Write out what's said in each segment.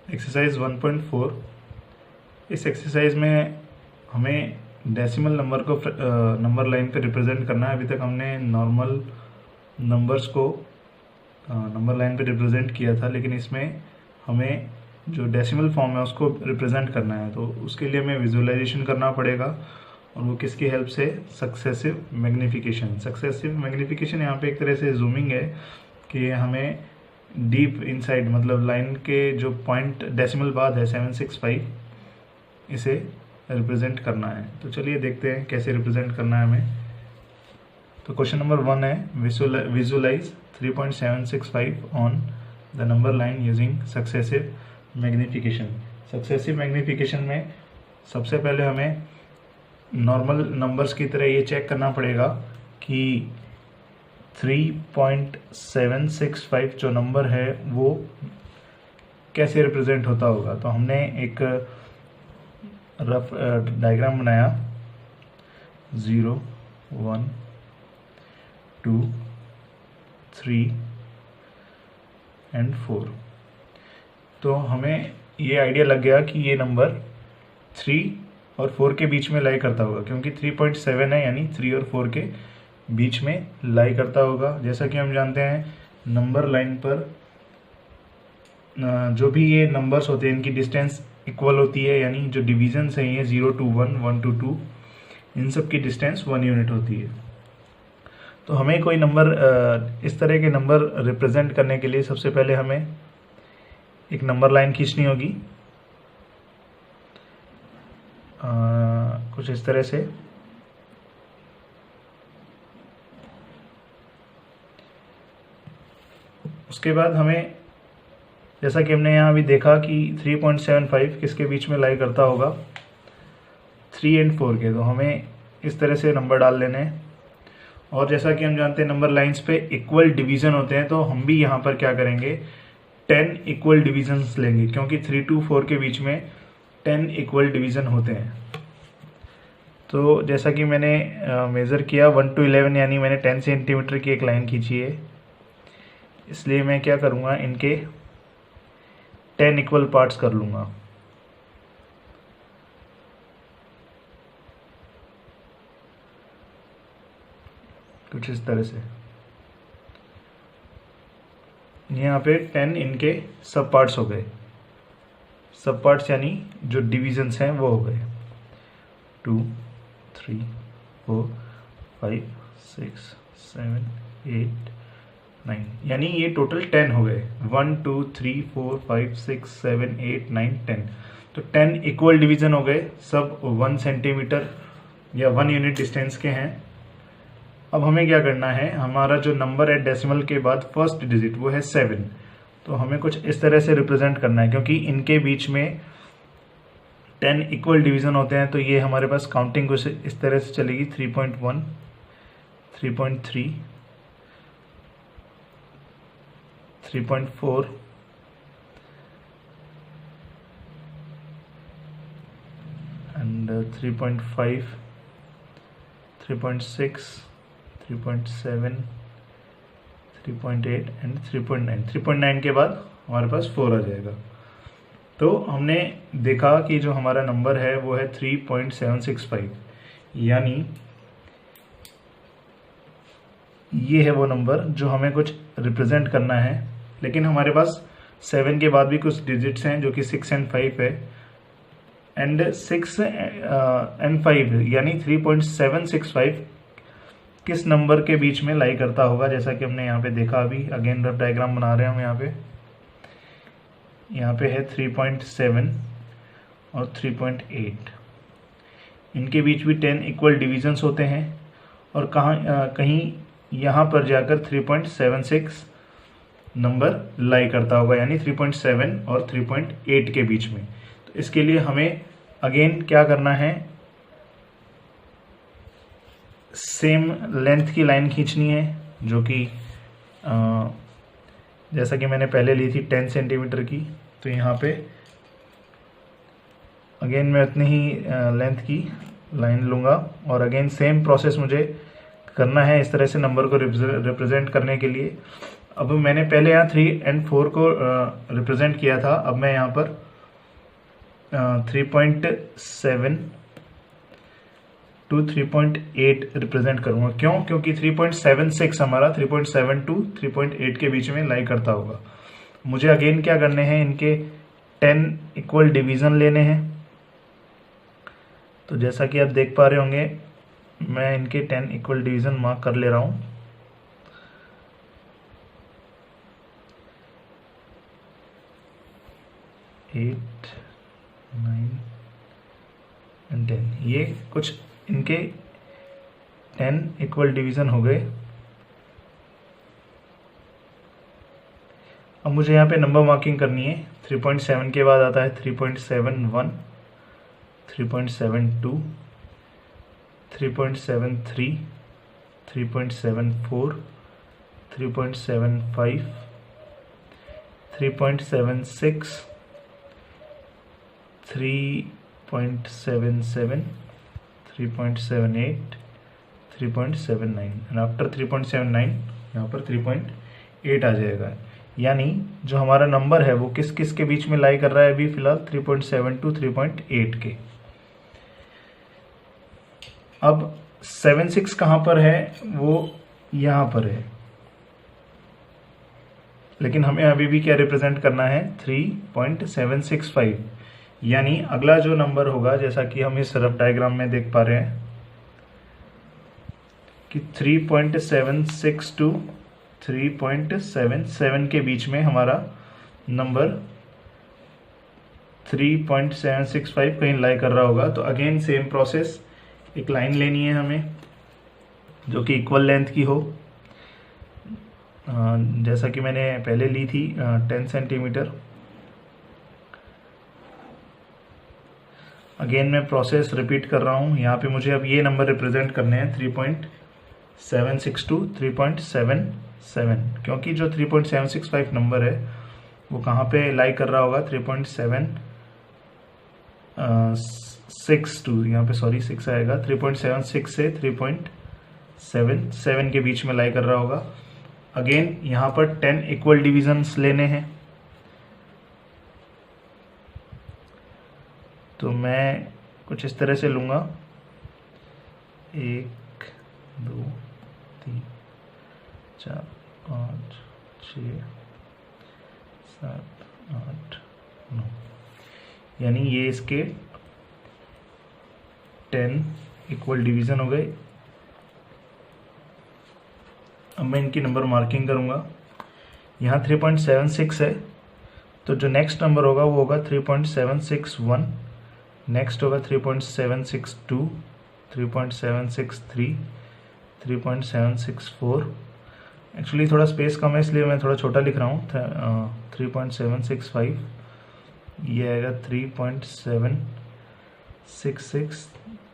Exercise 1.4। इस exercise में हमें डेसिमल नंबर को नंबर लाइन पे रिप्रेजेंट करना है। अभी तक हमने नॉर्मल नंबर्स को नंबर लाइन पे रिप्रेजेंट किया था, लेकिन इसमें हमें जो डेसिमल फॉर्म है उसको रिप्रेजेंट करना है। तो उसके लिए हमें विजुअलाइजेशन करना पड़ेगा, और वो किसकी हेल्प से? Successive magnification. सक्सेसिव मैग्नीफिकेशन यहाँ पे एक तरह से जूमिंग है कि हमें डीप इनसाइड, मतलब लाइन के जो पॉइंट डेसिमल बाद है 765, इसे रिप्रेजेंट करना है। तो चलिए देखते हैं कैसे रिप्रेजेंट करना है हमें। तो क्वेश्चन नंबर 1 है visualise 3.765 on the number line using successive magnification. Successive magnification में सबसे पहले हमें नॉर्मल नंबर्स की तरह ये चेक करना पड़ेगा कि 3.765 जो नंबर है वो कैसे रिप्रेजेंट होता होगा। तो हमने एक रफ डायग्राम बनाया, 0, 1, 2, 3 एंड 4। तो हमें ये आइडिया लग गया कि ये नंबर 3 और 4 के बीच में लाई करता होगा, क्योंकि 3.7 है, यानी 3 और 4 के बीच में लाई करता होगा। जैसा कि हम जानते हैं नंबर लाइन पर जो भी ये नंबर्स होते हैं इनकी डिस्टेंस इक्वल होती है, यानी जो डिवीजन्स हैं ये 0 to 1, 1 to 2, इन सब की डिस्टेंस 1 यूनिट होती है। तो हमें कोई नंबर इस तरह के नंबर रिप्रेजेंट करने के लिए सबसे पहले हमें एक नंबर लाइन खींचनी होगी, कुछ इस तरह से। उसके बाद हमें, जैसा कि हमने यहाँ अभी देखा कि 3.75 किसके बीच में लाई करता होगा? 3 और 4 के। तो हमें इस तरह से नंबर डाल लेने हैं। और जैसा कि हम जानते हैं नंबर लाइंस पे इक्वल डिवीज़न होते हैं, तो हम भी यहाँ पर क्या करेंगे? 10 इक्वल डिवीजन्स लेंगे, क्योंकि 3 to 4 के बीच में 10 इक्वल डिवीज़न होते हैं। तो जैसा कि मैंने मेज़र किया 1 to 11, यानी मैंने 10 सेंटीमीटर की एक लाइन खींची है। इसलिए मैं क्या करूँगा, इनके 10 इक्वल पार्ट्स कर लूँगा। कुछ इस तरह से। यहाँ पे 10 इनके सब पार्ट्स हो गए। सब पार्ट्स यानी जो डिवीजन्स हैं वो हो गए 2, 3, 4, 5, 6, 7, 8, 9, यानी ये टोटल 10 हो गए। 1, 2, 3, 4, 5, 6, 7, 8, 9, 10। तो 10 इक्वल डिवीज़न हो गए, सब 1 सेंटीमीटर या 1 यूनिट डिस्टेंस के हैं। अब हमें क्या करना है, हमारा जो नंबर है डेसिमल के बाद फर्स्ट डिजिट वो है 7। तो हमें कुछ इस तरह से रिप्रेजेंट करना है, क्योंकि इनके बीच में 10 इक्वल डिवीज़न होते हैं। तो ये हमारे पास काउंटिंग कुछ इस तरह से चलेगी, 3.1, 3.3, 3.4, and 3.5, 3.6, 3.7, 3.8 एंड 3.9। 3.9 के बाद हमारे पास 4 आ जाएगा। तो हमने देखा कि जो हमारा नंबर है वो है 3.765, यानी ये है वो नंबर जो हमें कुछ रिप्रेजेंट करना है। लेकिन हमारे पास 7 के बाद भी कुछ डिजिट्स हैं जो कि 6 और 5 है, एंड 6 और 5 यानी 3.765 किस नंबर के बीच में लाई करता होगा, जैसा कि हमने यहाँ पे देखा। अभी अगेन रफ डायग्राम बना रहे हैं हम यहाँ पे है 3.7 और 3.8। इनके बीच भी 10 इक्वल डिवीजन्स होते हैं, और कहीं यहाँ पर जाकर 3.76 नंबर लाई करता होगा, यानी 3.7 और 3.8 के बीच में। तो इसके लिए हमें अगेन क्या करना है, सेम लेंथ की लाइन खींचनी है, जो कि जैसा कि मैंने पहले ली थी 10 सेंटीमीटर की। तो यहाँ पे अगेन मैं उतनी ही लेंथ की लाइन लूँगा, और अगेन सेम प्रोसेस मुझे करना है इस तरह से नंबर को रिप्रेजेंट करने के लिए। अब मैंने पहले यहाँ 3 and 4 को रिप्रेजेंट किया था, अब मैं यहाँ पर 3.7 to 3.8 रिप्रेजेंट करूँगा। क्यों? क्योंकि 3.76 हमारा 3.7 to 3.8 के बीच में लाई करता होगा। मुझे अगेन क्या करने हैं, इनके 10 इक्वल डिवीज़न लेने हैं। तो जैसा कि आप देख पा रहे होंगे, मैं इनके 10 इक्वल डिवीज़न मार्क कर ले रहा हूँ। एट, 9 एंड 10, ये कुछ इनके 10 इक्वल डिवीज़न हो गए। अब मुझे यहाँ पे नंबर मार्किंग करनी है। 3.7 के बाद आता है 3.71, 3.72, 3.73, 3.74, 3.75, 3.76, 3.77, 3.78, 3.79 एंड आफ्टर 3.79 यहाँ पर 3.8 आ जाएगा। यानी जो हमारा नंबर है वो किस किस के बीच में लाई कर रहा है अभी फिलहाल, 3.7 to 3.8 के। अब 76 कहाँ पर है, वो यहाँ पर है, लेकिन हमें अभी भी क्या रिप्रेजेंट करना है, 3.765। यानी अगला जो नंबर होगा, जैसा कि हम इस रफ डायग्राम में देख पा रहे हैं कि 3.76 to 3.77 के बीच में हमारा नंबर 3.765 कहीं लाई कर रहा होगा। तो अगेन सेम प्रोसेस, एक लाइन लेनी है हमें जो कि इक्वल लेंथ की हो, जैसा कि मैंने पहले ली थी 10 सेंटीमीटर। अगेन मैं प्रोसेस रिपीट कर रहा हूँ। यहाँ पे मुझे अब ये नंबर रिप्रेजेंट करने हैं 3.76 to 3.77, क्योंकि जो 3.765 नंबर है वो कहाँ पे लाई कर रहा होगा, 3.762, यहाँ पे सॉरी 6 आएगा, 3.76 से 3.77 के बीच में लाई कर रहा होगा। अगेन यहाँ पर 10 इक्वल डिविजन्स लेने हैं। तो मैं कुछ इस तरह से लूँगा, 1, 2, 3, 4, 5, 6, 7, 8, 9, यानी ये इसके 10 इक्वल डिवीज़न हो गए। अब मैं इनकी नंबर मार्किंग करूँगा। यहाँ 3.76 है, तो जो नेक्स्ट नंबर होगा वो होगा 3.761, नेक्स्ट होगा 3.762, 3.763, 3.764। एक्चुअली थोड़ा स्पेस कम है इसलिए मैं थोड़ा छोटा लिख रहा हूँ, 3.765, ये आएगा 3.766,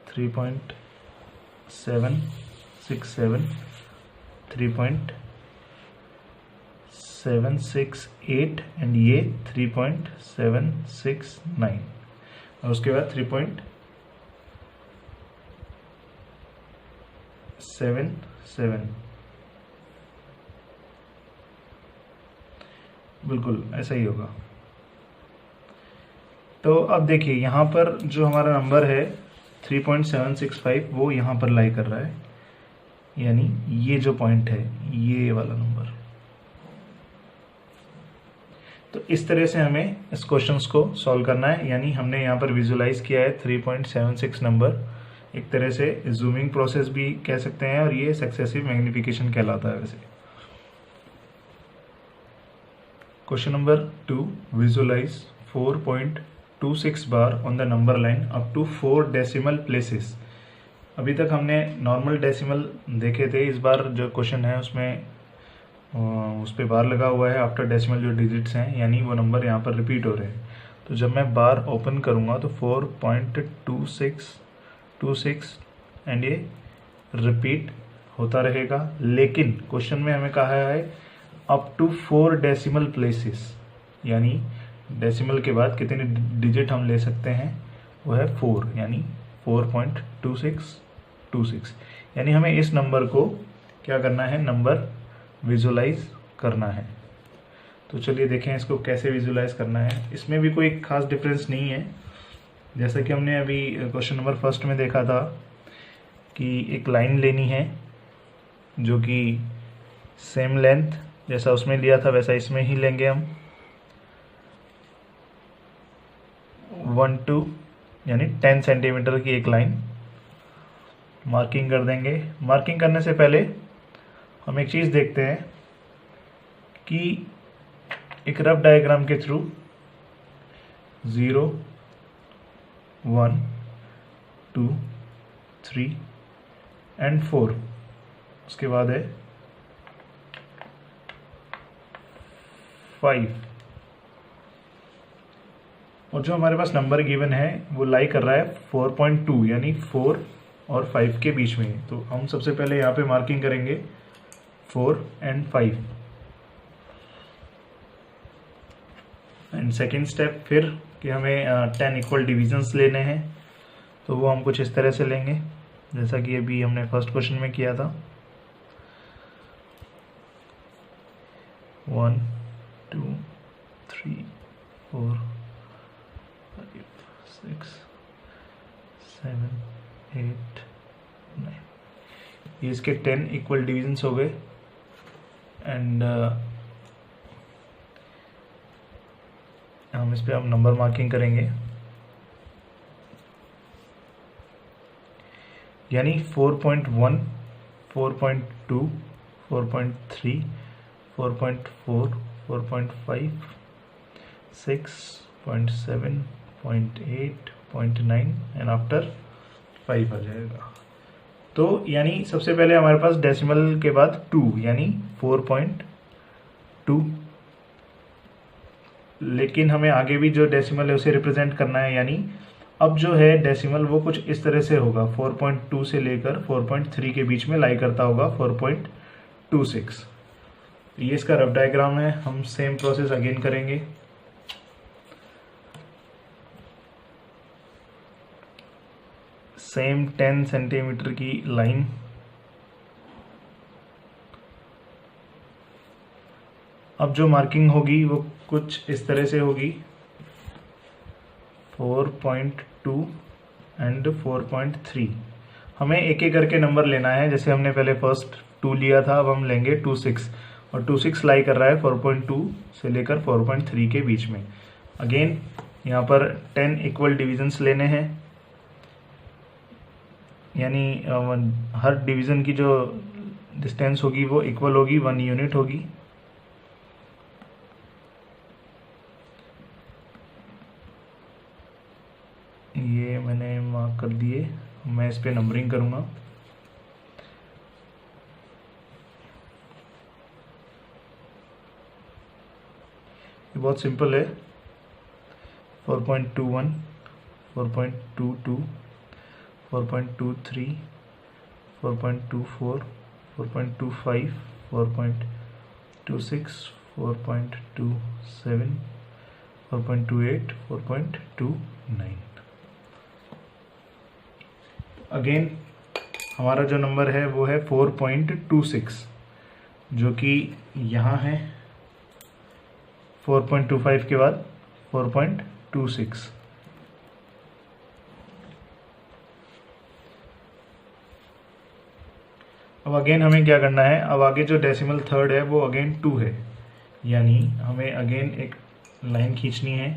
3.767, 3.768 एंड ये 3.769 और उसके बाद 3.77। बिल्कुल ऐसा ही होगा। तो अब देखिए यहाँ पर जो हमारा नंबर है 3.765 वो यहाँ पर लाई कर रहा है, यानी ये जो पॉइंट है ये वाला नंबर। तो इस तरह से हमें इस क्वेश्चंस को सॉल्व करना है। यानी हमने यहाँ पर विजुलाइज किया है 3.76 नंबर, एक तरह से जूमिंग प्रोसेस भी कह सकते हैं और ये सक्सेसिव मैग्निफिकेशन कहलाता है वैसे। Question number 2, visualise 4.26 bar on the number line up to 4 decimal places. अभी तक हमने नॉर्मल डेसिमल देखे थे, इस बार जो क्वेश्चन है उसमें उस पर बार लगा हुआ है आफ्टर डेसिमल जो डिजिट्स हैं, यानी वो नंबर यहाँ पर रिपीट हो रहे हैं। तो जब मैं बार ओपन करूँगा तो 4.2626 एंड ये रिपीट होता रहेगा। लेकिन क्वेश्चन में हमें कहा है अप टू 4 डेसिमल प्लेसेस, यानी डेसिमल के बाद कितने डिजिट हम ले सकते हैं, वो है 4, यानी 4.2626। यानी हमें इस नंबर को क्या करना है, नंबर विजुलाइज करना है। तो चलिए देखें इसको कैसे विजुलाइज करना है। इसमें भी कोई खास डिफरेंस नहीं है, जैसा कि हमने अभी क्वेश्चन नंबर फर्स्ट में देखा था कि एक लाइन लेनी है जो कि सेम लेंथ जैसा उसमें लिया था वैसा इसमें ही लेंगे हम। 1 2 यानी 10 सेंटीमीटर की एक लाइन मार्किंग कर देंगे। मार्किंग करने से पहले हम एक चीज़ देखते हैं कि एक रफ डायग्राम के थ्रू 0 1 2 3 एंड 4, उसके बाद है 5, और जो हमारे पास नंबर गिवन है वो लाई कर रहा है 4.2 यानी 4 और 5 के बीच में। तो हम सबसे पहले यहाँ पे मार्किंग करेंगे 4 एंड 5 एंड सेकेंड स्टेप फिर कि हमें 10 इक्वल डिविजन्स लेने हैं, तो वो हम कुछ इस तरह से लेंगे जैसा कि अभी हमने फर्स्ट क्वेश्चन में किया था। 1 2 3 4 5 6 7 8 9, ये इसके 10 इक्वल डिविजन्स हो गए। एंड हम इस पे अब नंबर मार्किंग करेंगे, यानी 4.1 4.2 4.3 4.4 4.5 6.7 0.8 0.9 एंड आफ्टर 5 आ जाएगा। तो यानी सबसे पहले हमारे पास डेसिमल के बाद 2 यानी 4.2, लेकिन हमें आगे भी जो डेसिमल है उसे रिप्रेजेंट करना है, यानी अब जो है डेसिमल वो कुछ इस तरह से होगा 4.2 से लेकर 4.3 के बीच में लाई करता होगा 4.26। ये इसका रफ डायग्राम है। हम सेम प्रोसेस अगेन करेंगे। सेम 10 सेंटीमीटर की लाइन अब जो मार्किंग होगी वो कुछ इस तरह से होगी 4.2 एंड 4.3। हमें एक एक करके नंबर लेना है, जैसे हमने पहले फर्स्ट 2 लिया था, अब हम लेंगे 26 और 26 लाई कर रहा है 4.2 से लेकर 4.3 के बीच में। अगेन यहाँ पर 10 इक्वल डिविजन्स लेने हैं, यानी हर डिवीज़न की जो डिस्टेंस होगी वो इक्वल होगी, 1 यूनिट होगी। ये मैंने मार्क कर दिए, मैं इस पे नंबरिंग करूँगा। ये बहुत सिंपल है। 4.21 4.22 4.23 4.24 4.25 4.26 4.27 4.28 4.29। अगेन हमारा जो नंबर है वो है 4.26, जो कि यहाँ है 4.25 के बाद 4.26। अब अगेन हमें क्या करना है, अब आगे जो डेसिमल थर्ड है वो अगेन 2 है, यानी हमें अगेन एक लाइन खींचनी है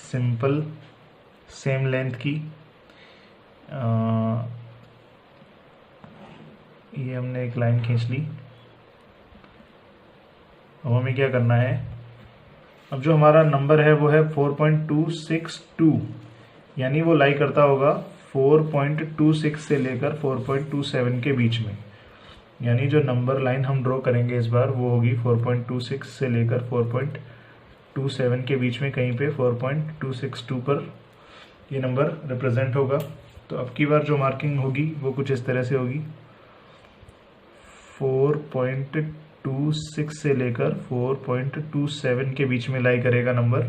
सिंपल सेम लेंथ की। ये हमने एक लाइन खींच ली। अब हमें क्या करना है, अब जो हमारा नंबर है वो है 4.262, यानी वो लाई करता होगा 4.26 से लेकर 4.27 के बीच में। यानी जो नंबर लाइन हम ड्रॉ करेंगे इस बार वो होगी 4.26 से लेकर 4.27 के बीच में, कहीं पे 4.262 पर ये नंबर रिप्रेजेंट होगा। तो अब की बार जो मार्किंग होगी वो कुछ इस तरह से होगी, 4.26 से लेकर 4.27 के बीच में लाई करेगा नंबर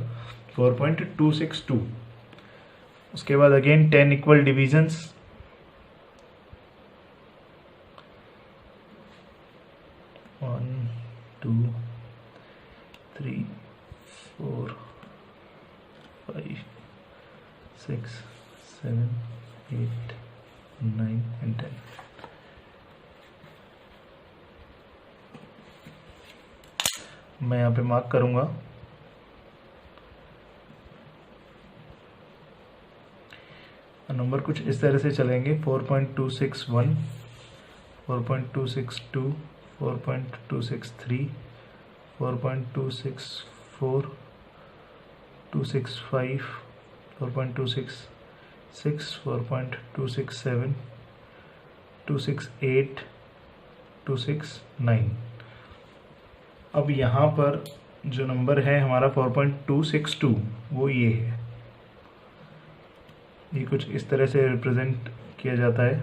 4.262। उसके बाद अगेन 10 इक्वल डिविजन्स, 1 2 5, 6, 7, 8, 9 and 10। मैं यहाँ पे मार्क करूँगा। नंबर कुछ इस तरह से चलेंगे 4.261, 4.262, 4.263, 4.264, 265, 4.266, 4.267, 268, 269। अब यहाँ पर जो नंबर है हमारा 4.262 वो ये है। ये कुछ इस तरह से रिप्रेजेंट किया जाता है।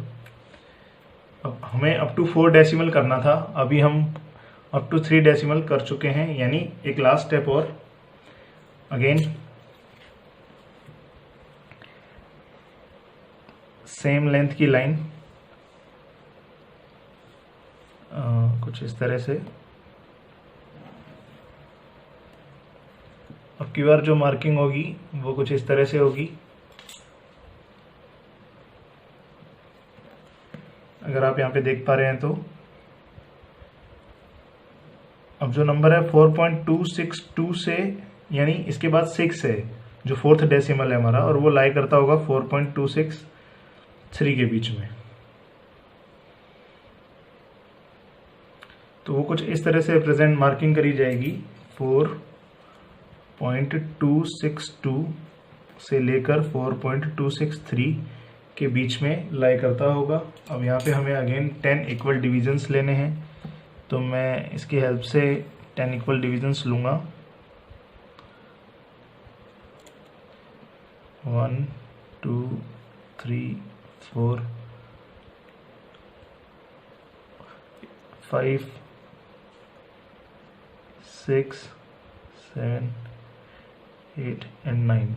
अब हमें अप टू 4 डेसिमल करना था, अभी हम अप टू 3 डेसिमल कर चुके हैं, यानी एक लास्ट स्टेप और। अगेन सेम लेंथ की लाइन कुछ इस तरह से। अब की बार जो मार्किंग होगी वो कुछ इस तरह से होगी। अगर आप यहाँ पे देख पा रहे हैं तो अब जो नंबर है 4.262 से, यानी इसके बाद 6 है जो 4th डेसिमल है हमारा, और वो लाई करता होगा 4.263 के बीच में। तो वो कुछ इस तरह से प्रेजेंट मार्किंग करी जाएगी। 4.262 से लेकर 4.263 के बीच में लाई करता होगा। अब यहाँ पे हमें अगेन 10 इक्वल डिविजन्स लेने हैं, तो मैं इसकी हेल्प से 10 इक्वल डिविजन्स लूँगा। 1, 2, 3, 4, 5, 6, 7, 8 एंड 9।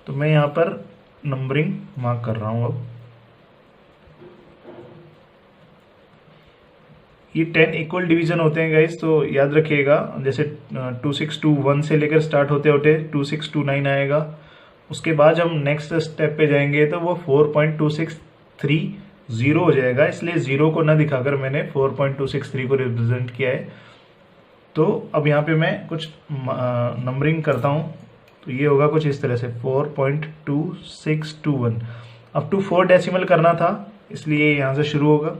तो मैं यहाँ पर नंबरिंग मार्क कर रहा हूँ। अब ये 10 इक्वल डिवीजन होते हैं गाइस, तो याद रखिएगा। जैसे 2621 से लेकर स्टार्ट होते होते 2629 आएगा। उसके बाद हम नेक्स्ट स्टेप पे जाएंगे तो वो 4.263 हो जाएगा, इसलिए जीरो को ना दिखाकर मैंने 4.263 को रिप्रेजेंट किया है। तो अब यहाँ पे मैं कुछ नंबरिंग करता हूँ, तो ये होगा कुछ इस तरह से 4.2621। अप टू 4 डेसिमल करना था, इसलिए यहाँ से शुरू होगा।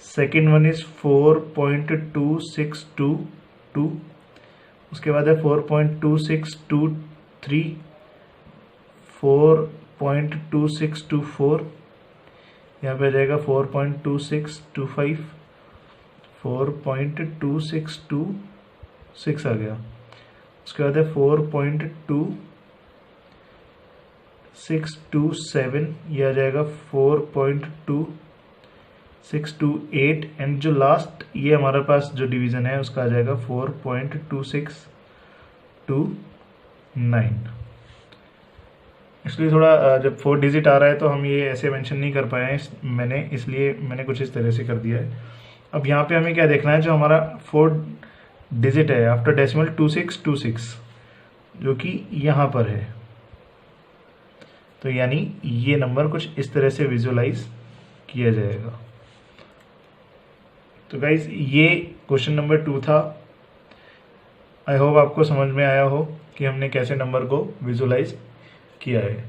सेकेंड वन इज 4.2622, उसके बाद है 4.2623, 4.2624, यहाँ पे आ जाएगा 4.2625, 4.2626 आ गया। उसके बाद है 4.2627, ये आ जाएगा 4.2628, एंड जो लास्ट ये हमारे पास जो डिवीजन है उसका आ जाएगा 4.2629। इसलिए थोड़ा जब 4 डिजिट आ रहा है तो हम ये ऐसे मेंशन नहीं कर पाए हैं इसलिए मैंने कुछ इस तरह से कर दिया है। अब यहाँ पे हमें क्या देखना है, जो हमारा 4 डिजिट है आफ्टर डेसिमल 2626, जो कि यहाँ पर है। तो यानी ये नंबर कुछ इस तरह से विजुअलाइज किया जाएगा। तो गाइज ये क्वेश्चन नंबर 2 था। आई होप आपको समझ में आया हो कि हमने कैसे नंबर को विजुअलाइज किया है।